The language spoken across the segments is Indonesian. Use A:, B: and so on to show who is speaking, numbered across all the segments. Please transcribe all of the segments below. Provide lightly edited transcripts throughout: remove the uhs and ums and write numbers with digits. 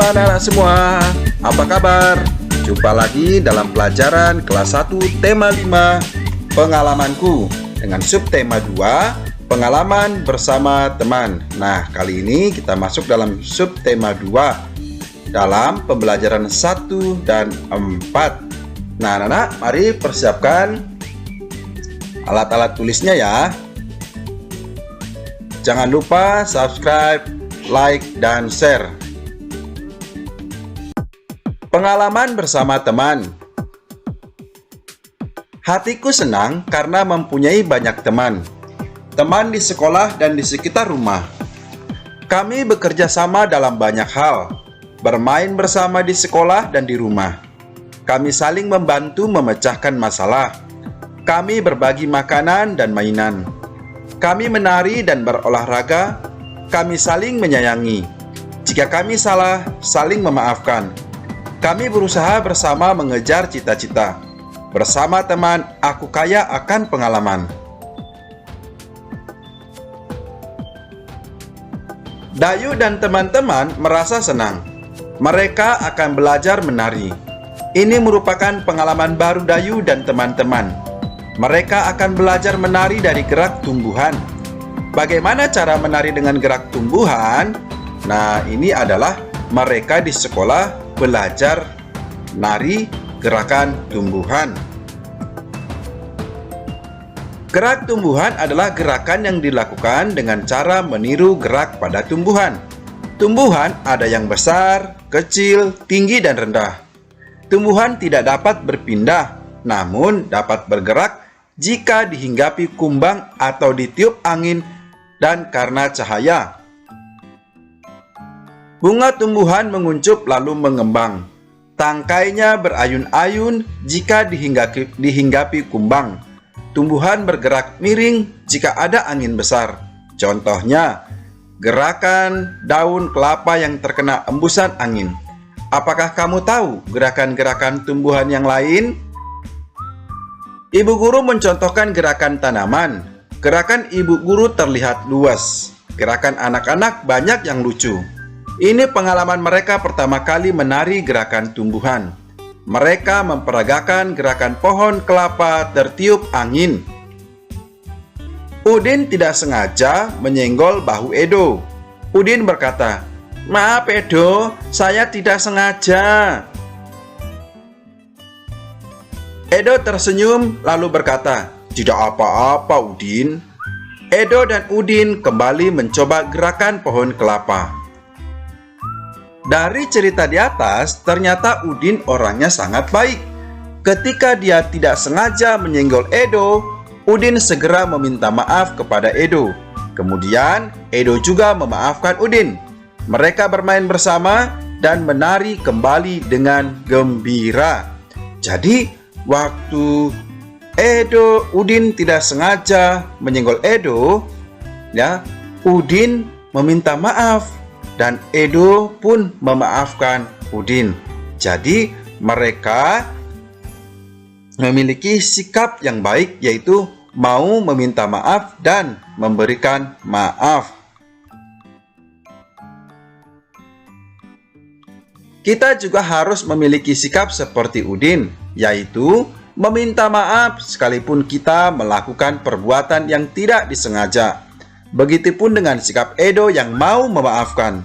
A: Halo anak-anak semua, apa kabar? Jumpa lagi dalam pelajaran kelas 1 tema 5 pengalamanku dengan subtema 2 pengalaman bersama teman. Nah, kali ini kita masuk dalam subtema 2 dalam pembelajaran 1 dan 4. Nah, anak-anak, mari persiapkan alat-alat tulisnya ya. Jangan lupa subscribe, like, dan share. Pengalaman bersama teman. Hatiku senang karena mempunyai banyak teman. Teman di sekolah dan di sekitar rumah. Kami bekerja sama dalam banyak hal. Bermain bersama di sekolah dan di rumah. Kami saling membantu memecahkan masalah. Kami berbagi makanan dan mainan. Kami menari dan berolahraga. Kami saling menyayangi. Jika kami salah, saling memaafkan. Kami berusaha bersama mengejar cita-cita. Bersama teman, aku kaya akan pengalaman. Dayu dan teman-teman merasa senang. Mereka akan belajar menari. Ini merupakan pengalaman baru Dayu dan teman-teman. Mereka akan belajar menari dari gerak tumbuhan. Bagaimana cara menari dengan gerak tumbuhan? Nah, ini adalah mereka di sekolah belajar nari gerakan tumbuhan. Gerak tumbuhan adalah gerakan yang dilakukan dengan cara meniru gerak pada tumbuhan. Tumbuhan ada yang besar, kecil, tinggi, dan rendah. Tumbuhan tidak dapat berpindah, namun dapat bergerak jika dihinggapi kumbang atau ditiup angin dan karena cahaya. Bunga tumbuhan menguncup lalu mengembang. Tangkainya berayun-ayun jika dihinggapi kumbang. Tumbuhan bergerak miring jika ada angin besar. Contohnya, gerakan daun kelapa yang terkena embusan angin. Apakah kamu tahu gerakan-gerakan tumbuhan yang lain? Ibu guru mencontohkan gerakan tanaman. Gerakan ibu guru terlihat luas. Gerakan anak-anak banyak yang lucu. Ini pengalaman mereka pertama kali menari gerakan tumbuhan. Mereka memperagakan gerakan pohon kelapa tertiup angin. Udin tidak sengaja menyenggol bahu Edo. Udin berkata, "Maaf Edo, saya tidak sengaja." Edo tersenyum lalu berkata, "Tidak apa-apa Udin." Edo dan Udin kembali mencoba gerakan pohon kelapa. Dari cerita di atas, ternyata Udin orangnya sangat baik. Ketika dia tidak sengaja menyenggol Edo, Udin segera meminta maaf kepada Edo. Kemudian, Edo juga memaafkan Udin. Mereka bermain bersama dan menari kembali dengan gembira. Jadi, waktu Udin tidak sengaja menyenggol Edo, ya, Udin meminta maaf. Dan Edo pun memaafkan Udin. Jadi mereka memiliki sikap yang baik, yaitu mau meminta maaf dan memberikan maaf. Kita juga harus memiliki sikap seperti Udin, yaitu meminta maaf sekalipun kita melakukan perbuatan yang tidak disengaja. Begitupun dengan sikap Edo yang mau memaafkan.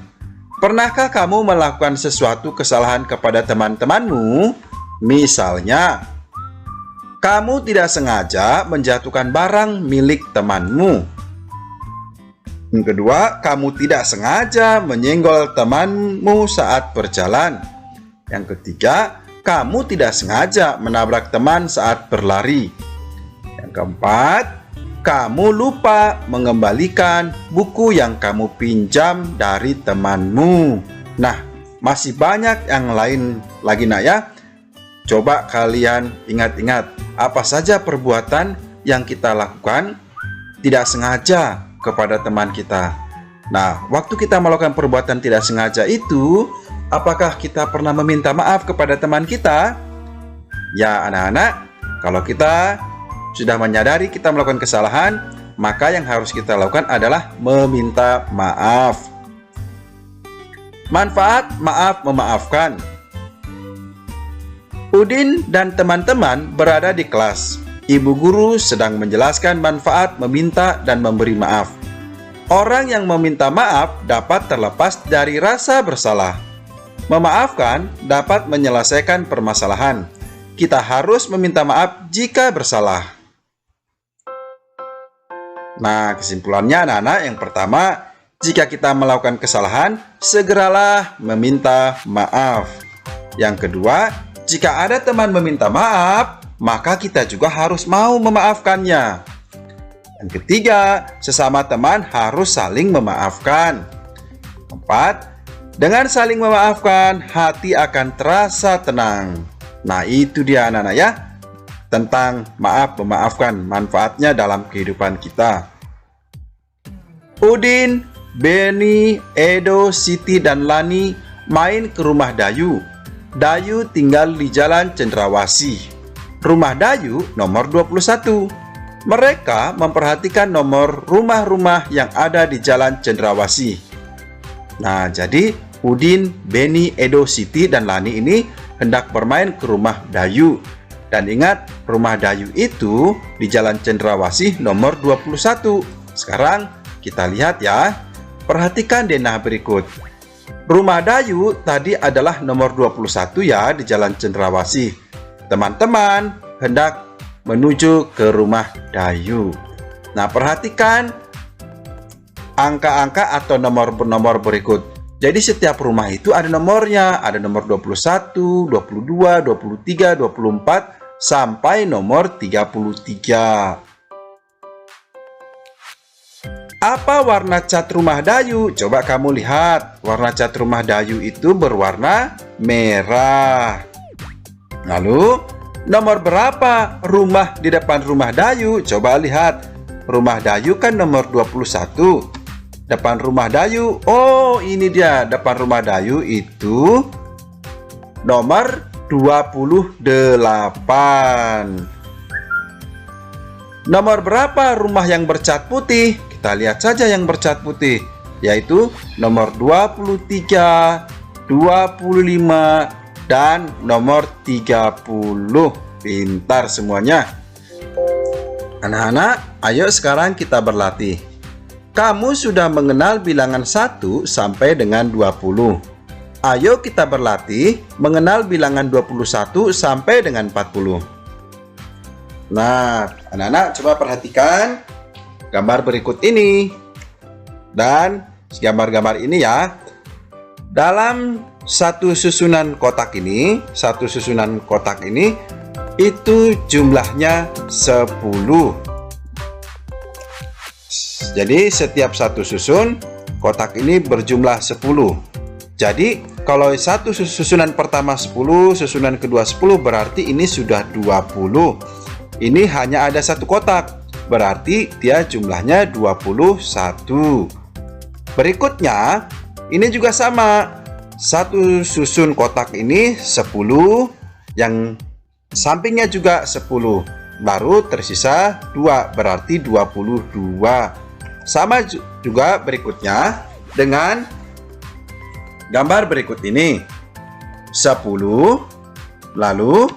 A: Pernahkah kamu melakukan sesuatu kesalahan kepada teman-temanmu? Misalnya, kamu tidak sengaja menjatuhkan barang milik temanmu. Yang kedua, kamu tidak sengaja menyenggol temanmu saat berjalan. Yang ketiga, kamu tidak sengaja menabrak teman saat berlari. Yang keempat, kamu lupa mengembalikan buku yang kamu pinjam dari temanmu. Nah, masih banyak yang lain lagi nak ya. Coba kalian ingat-ingat apa saja perbuatan yang kita lakukan tidak sengaja kepada teman kita. Nah, waktu kita melakukan perbuatan tidak sengaja itu, apakah kita pernah meminta maaf kepada teman kita? Ya anak-anak, kalau kita sudah menyadari kita melakukan kesalahan, maka yang harus kita lakukan adalah meminta maaf. Manfaat maaf memaafkan. Udin dan teman-teman berada di kelas. Ibu guru sedang menjelaskan manfaat meminta dan memberi maaf. Orang yang meminta maaf dapat terlepas dari rasa bersalah. Memaafkan dapat menyelesaikan permasalahan. Kita harus meminta maaf jika bersalah. Nah, kesimpulannya anak-anak, yang pertama, jika kita melakukan kesalahan, segeralah meminta maaf. Yang kedua, jika ada teman meminta maaf, maka kita juga harus mau memaafkannya. Yang ketiga, sesama teman harus saling memaafkan. Keempat, dengan saling memaafkan, hati akan terasa tenang. Nah, itu dia anak-anak ya, tentang maaf memaafkan, manfaatnya dalam kehidupan kita. Udin, Beni, Edo, Siti, dan Lani main ke rumah Dayu. Dayu tinggal di Jalan Cendrawasih. Rumah Dayu nomor 21. Mereka memperhatikan nomor rumah-rumah yang ada di Jalan Cendrawasih. Nah, jadi Udin, Beni, Edo, Siti, dan Lani ini hendak bermain ke rumah Dayu. Dan ingat, rumah Dayu itu di Jalan Cendrawasih nomor 21. Sekarang kita lihat ya. Perhatikan denah berikut. Rumah Dayu tadi adalah nomor 21 ya di Jalan Cendrawasih. Teman-teman hendak menuju ke rumah Dayu. Nah, perhatikan angka-angka atau nomor-nomor berikut. Jadi setiap rumah itu ada nomornya. Ada nomor 21, 22, 23, 24, sampai nomor 33. Apa warna cat rumah Dayu? Coba kamu lihat. Warna cat rumah Dayu itu berwarna merah. Lalu, nomor berapa rumah di depan rumah Dayu? Coba lihat. Rumah Dayu kan nomor 21. Depan rumah Dayu. Oh, ini dia. Depan rumah Dayu itu nomor 28. Nomor berapa rumah yang bercat putih? Kita lihat saja yang bercat putih, yaitu nomor 23, 25, dan nomor 30. Pintar semuanya. Anak-anak, ayo sekarang kita berlatih. Kamu sudah mengenal bilangan 1 sampai dengan 20. Ayo kita berlatih mengenal bilangan 21 sampai dengan 40. Nah, anak-anak coba perhatikan gambar berikut ini. Dan gambar-gambar ini ya. Dalam satu susunan kotak ini, itu jumlahnya 10. Jadi setiap satu susun kotak ini berjumlah 10. Jadi kalau satu susunan pertama 10, susunan kedua 10, berarti ini sudah 20. Ini hanya ada satu kotak, berarti dia jumlahnya 21. Berikutnya, ini juga sama. Satu susun kotak ini 10, yang sampingnya juga 10. Baru tersisa 2, berarti 22. Sama juga berikutnya dengan gambar berikut ini. 10, lalu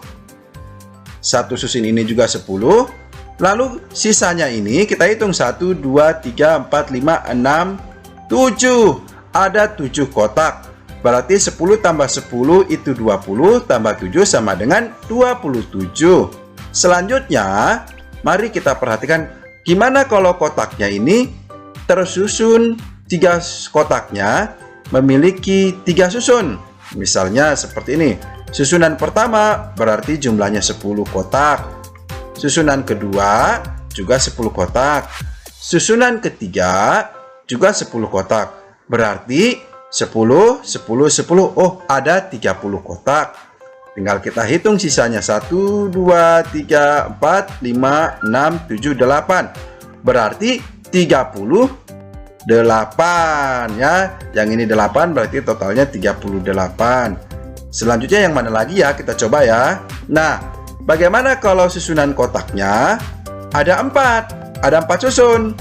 A: satu susun ini juga 10. Lalu sisanya ini kita hitung 1, 2, 3, 4, 5, 6, 7. Ada 7 kotak. Berarti 10 tambah 10 itu 20, tambah 7 sama dengan 27. Selanjutnya, mari kita perhatikan gimana kalau kotaknya ini tersusun 3 kotaknya memiliki 3 susun. Misalnya seperti ini. Susunan pertama berarti jumlahnya 10 kotak. Susunan kedua juga 10 kotak. Susunan ketiga juga 10 kotak. Berarti 10, 10, 10. Oh, ada 30 kotak. Tinggal kita hitung sisanya. 1, 2, 3, 4, 5, 6, 7, 8. Berarti 38 ya. Yang ini 8 berarti totalnya 38. Selanjutnya yang mana lagi ya? Kita coba ya. Nah, bagaimana kalau susunan kotaknya ada 4? Ada 4 susun.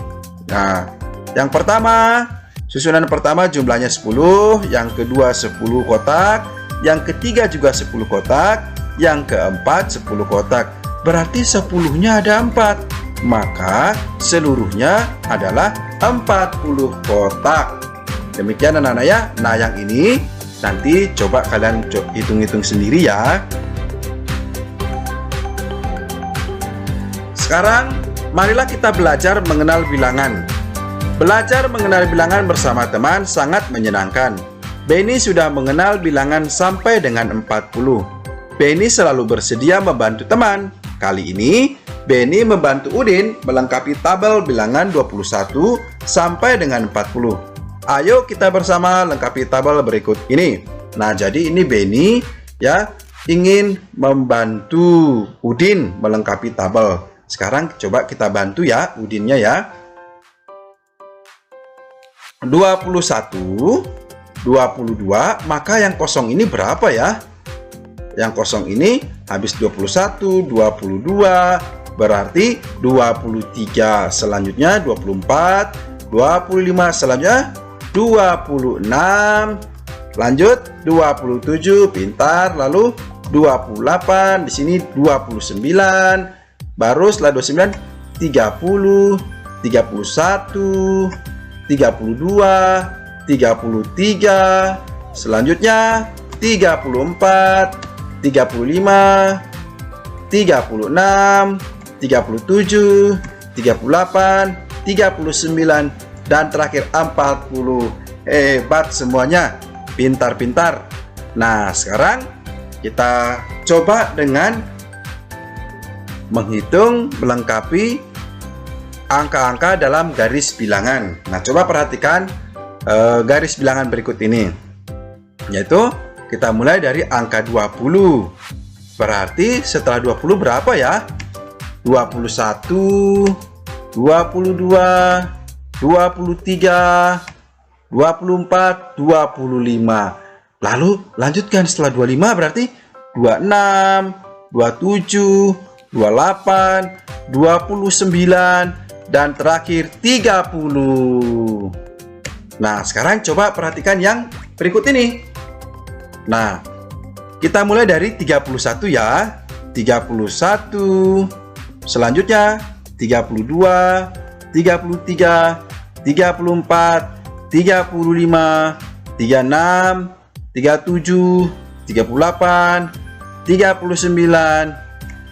A: Nah, yang pertama Susunan pertama jumlahnya 10, yang kedua 10 kotak, yang ketiga juga 10 kotak, yang keempat 10 kotak. Berarti 10-nya ada 4, maka seluruhnya adalah 40 kotak. Demikian anak-anak ya. Nah, yang ini nanti coba kalian hitung-hitung sendiri ya. Sekarang marilah kita belajar mengenal bilangan. Belajar mengenal bilangan bersama teman sangat menyenangkan. Benny sudah mengenal bilangan sampai dengan 40. Benny selalu bersedia membantu teman. Kali ini Benny membantu Udin melengkapi tabel bilangan 21 sampai dengan 40. Ayo kita bersama lengkapi tabel berikut ini. Nah, jadi ini Benny ya ingin membantu Udin melengkapi tabel. Sekarang coba kita bantu ya Udinnya ya. 21, 22, maka yang kosong ini berapa ya? Yang kosong ini habis 21, 22, berarti 23. Selanjutnya 24, 25, selanjutnya 26. Lanjut 27, pintar. Lalu 28, di sini 29. Baru setelah 29, 30, 31, 32, 33, selanjutnya 34, 35, 36, 37, 38, 39, dan terakhir 40. Hebat semuanya, pintar-pintar. Nah, sekarang kita coba dengan menghitung melengkapi angka-angka dalam garis bilangan. Nah, coba perhatikan garis bilangan berikut ini. Yaitu kita mulai dari angka 20. Berarti setelah 20 berapa ya? 21, 22, 23, 24, 25. Lalu lanjutkan setelah 25 berarti 26, 27, 28, 29, dan terakhir 30. Nah, sekarang coba perhatikan yang berikut ini. Nah, kita mulai dari 31 ya. 31, selanjutnya 32, 33, 34, 35, 36, 37, 38, 39,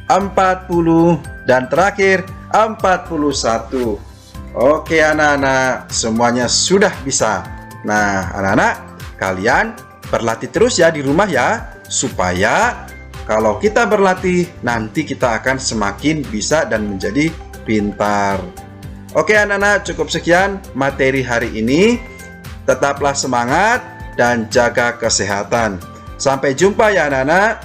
A: 40, dan terakhir 41. Oke anak-anak, semuanya sudah bisa. Nah anak-anak, kalian berlatih terus ya di rumah ya, supaya kalau kita berlatih nanti kita akan semakin bisa dan menjadi pintar. Oke anak-anak, cukup sekian materi hari ini. Tetaplah semangat dan jaga kesehatan. Sampai jumpa ya anak-anak.